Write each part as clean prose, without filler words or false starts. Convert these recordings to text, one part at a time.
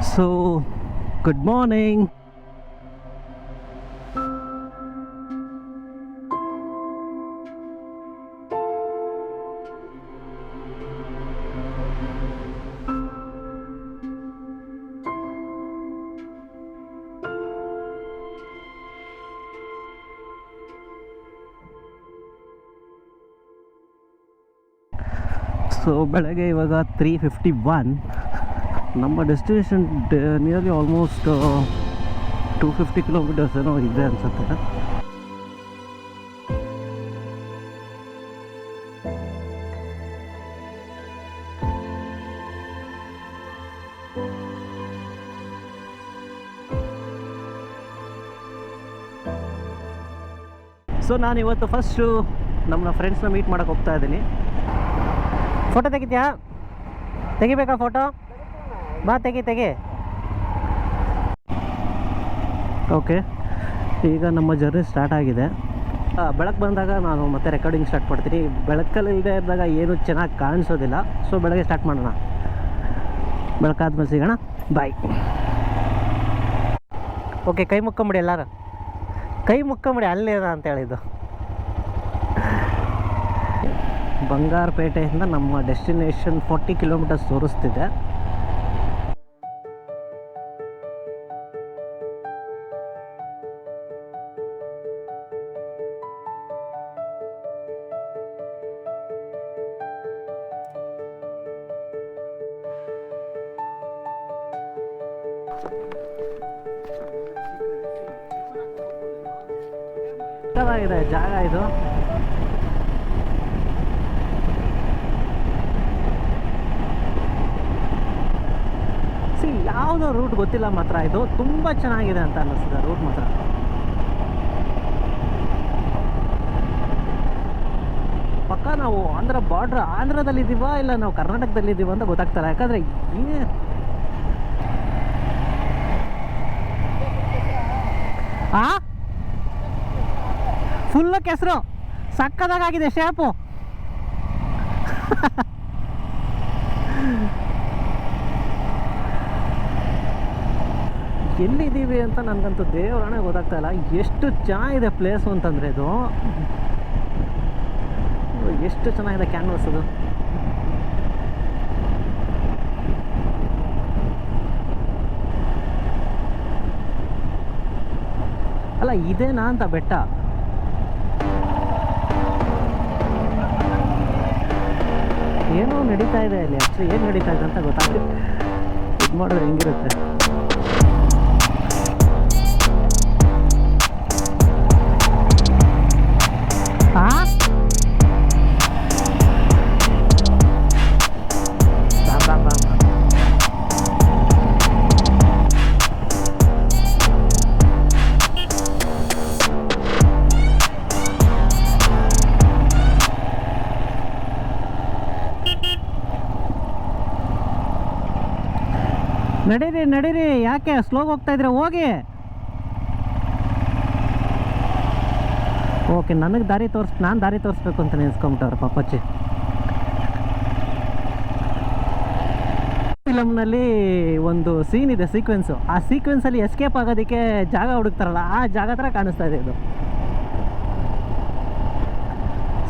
So, good morning. So ಬೆಳಗ್ಗೆ ಇವಾಗ 3:51. ನಮ್ಮ ಡೆಸ್ಟಿನೇಷನ್ ನಿಯರ್ಲಿ ಆಲ್ಮೋಸ್ಟ್ 250 ಕಿಲೋಮೀಟರ್ಸ್ ಏನೋ ಇದೆ ಅನಿಸುತ್ತೆ. ಸೊ ನಾನು ಇವತ್ತು ಫಸ್ಟು ನಮ್ಮ ಫ್ರೆಂಡ್ಸ್ನ ಮೀಟ್ ಮಾಡೋಕ್ಕೆ ಹೋಗ್ತಾ ಇದ್ದೀನಿ. ಫೋಟೋ ತೆಗಿತೀಯಾ? ತೆಗಿಬೇಕಾ ಫೋಟೋ? ಬಾ ತೆಗಿ. ಓಕೆ, ಈಗ ನಮ್ಮ ಜರ್ನಿ ಸ್ಟಾರ್ಟ್ ಆಗಿದೆ. ಬೆಳಕು ಬಂದಾಗ ನಾನು ಮತ್ತೆ ರೆಕಾರ್ಡಿಂಗ್ ಸ್ಟಾರ್ಟ್ ಮಾಡ್ತೀನಿ. ಬೆಳಕಲ್ಲಿ ಇಲ್ಲದೆ ಇದ್ದಾಗ ಏನು ಚೆನ್ನಾಗಿ ಕಾಣಿಸೋದಿಲ್ಲ. ಸೊ ಬೆಳಗ್ಗೆ ಸ್ಟಾರ್ಟ್ ಮಾಡೋಣ. ಬೆಳಕಾದ್ಮೇಲೆ ಸಿಗೋಣ. ಬಾಯ್. ಓಕೆ, ಕೈ ಮುಕ್ಕೊಂಬಿಡಿ ಎಲ್ಲರೂ. ಕೈ ಮುಕ್ಕೊಂಬಿಡಿ, ಅಲ್ಲೇನ ಅಂತ ಹೇಳಿದ್ದು. ಬಂಗಾರಪೇಟೆಯಿಂದ ನಮ್ಮ ಡೆಸ್ಟಿನೇಷನ್ 40 ಕಿಲೋಮೀಟರ್ಸ್ ತೋರಿಸ್ತಿದೆ. ಚೆನ್ನಾಗಿದೆ ಜಾಗ ಇದು. ಯಾವುದೋ ರೂಟ್ ಗೊತ್ತಿಲ್ಲ, ಮಾತ್ರ ಇದು ತುಂಬ ಚೆನ್ನಾಗಿದೆ ಅಂತ ಅನ್ನಿಸ್ತದೆ ರೂಟ್ ಮಾತ್ರ. ಪಕ್ಕ ನಾವು ಆಂಧ್ರದಲ್ಲಿದ್ದೀವಾ ಇಲ್ಲ ನಾವು ಕರ್ನಾಟಕದಲ್ಲಿದ್ದೀವ ಅಂತ ಗೊತ್ತಾಗ್ತಾರೆ. ಯಾಕಂದರೆ ಫುಲ್ಲು ಕೆಸರು, ಸಕ್ಕದಾಗಿದೆ ಶೇಪು. ಎಲ್ಲಿದ್ದೀವಿ ಅಂತ ನನಗಂತೂ ದೇವರಾಣೆ ಗೊತ್ತಾಗ್ತಾ ಇಲ್ಲ. ಎಷ್ಟು ಚೆನ್ನಾಗಿದೆ ಪ್ಲೇಸು ಅಂತಂದರೆ ಇದು. ಎಷ್ಟು ಚೆನ್ನಾಗಿದೆ ಕ್ಯಾನ್ವಾಸ್ ಅದು. ಅಲ್ಲ ಇದೇನಾ ಅಂತ ಬೆಟ್ಟ. ಏನೋ ನಡೀತಾ ಇದೆ ಅಲ್ಲಿ. ಆ್ಯಕ್ಚುಲಿ ಏನು ನಡೀತಾ ಇದೆ ಅಂತ ಗೊತ್ತಾಗ್ತಿದೆ. ಇದು ಮಾಡಿದ್ರೆ ಹೆಂಗಿರುತ್ತೆ. ನಡೀರಿ, ಯಾಕೆ ಸ್ಲೋಗಿ ಹೋಗ್ತಾ ಇದ್ರೆ? ಹೋಗಿ. ಓಕೆ, ನನಗೆ ನಾನು ದಾರಿ ತೋರಿಸ್ಬೇಕು ಅಂತ ನೆನೆಸ್ಕೊಂಬಿಟ್ಟವ್ರೆ ಪಾಪಚ್ಚಿ. ಫಿಲಮ್ನಲ್ಲಿ ಒಂದು ಸೀನ್ ಇದೆ, ಸೀಕ್ವೆನ್ಸು. ಆ ಸೀಕ್ವೆನ್ಸಲ್ಲಿ ಎಸ್ಕೇಪ್ ಆಗೋದಕ್ಕೆ ಜಾಗ ಹುಡುಕ್ತಾರಲ್ಲ, ಆ ಜಾಗ ಥರ ಕಾಣಿಸ್ತಾ ಇದೆ ಇದು.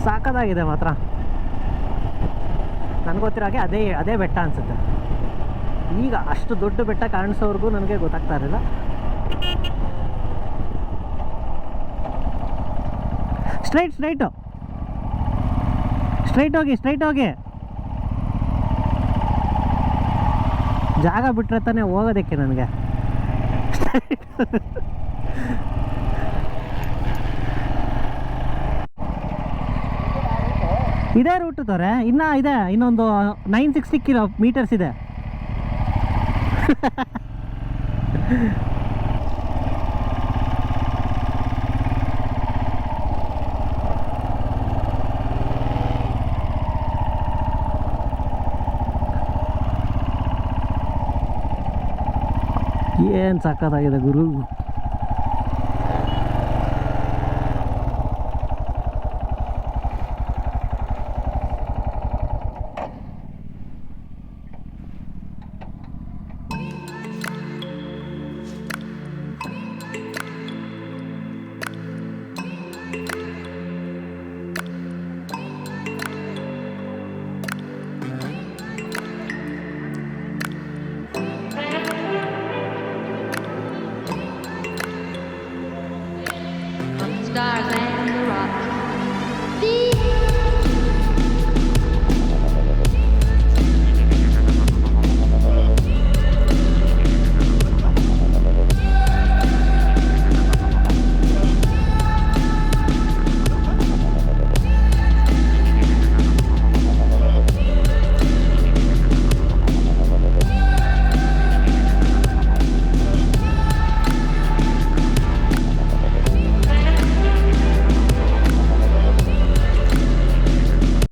ಸಾಕದಾಗಿದೆ ಮಾತ್ರ. ನನಗೆ ಗೊತ್ತಿರೋ ಹಾಗೆ ಅದೇ ಬೆಟ್ಟ ಅನಿಸುತ್ತೆ. ಈಗ ಅಷ್ಟು ದೊಡ್ಡ ಬೆಟ್ಟ ಕಾಣಿಸೋವರೆಗೂ ನನಗೆ ಗೊತ್ತಾಗ್ತಾ ಇರಲಿಲ್ಲ. ಸ್ಟ್ರೈಟ್ ಹೋಗಿ. ಜಾಗ ಬಿಟ್ಟರೆ ತಾನೇ ಹೋಗೋದಕ್ಕೆ ನನಗೆ. ಇದೇ ರೂಟ್ ತೋರೆ. ಇನ್ನೊಂದು 960 ಕಿಲೋಮೀಟರ್ಸ್ ಇದೆ. ಏನು ಸಕ್ಕತ್ತಾಗಿದೆ ಗುರು.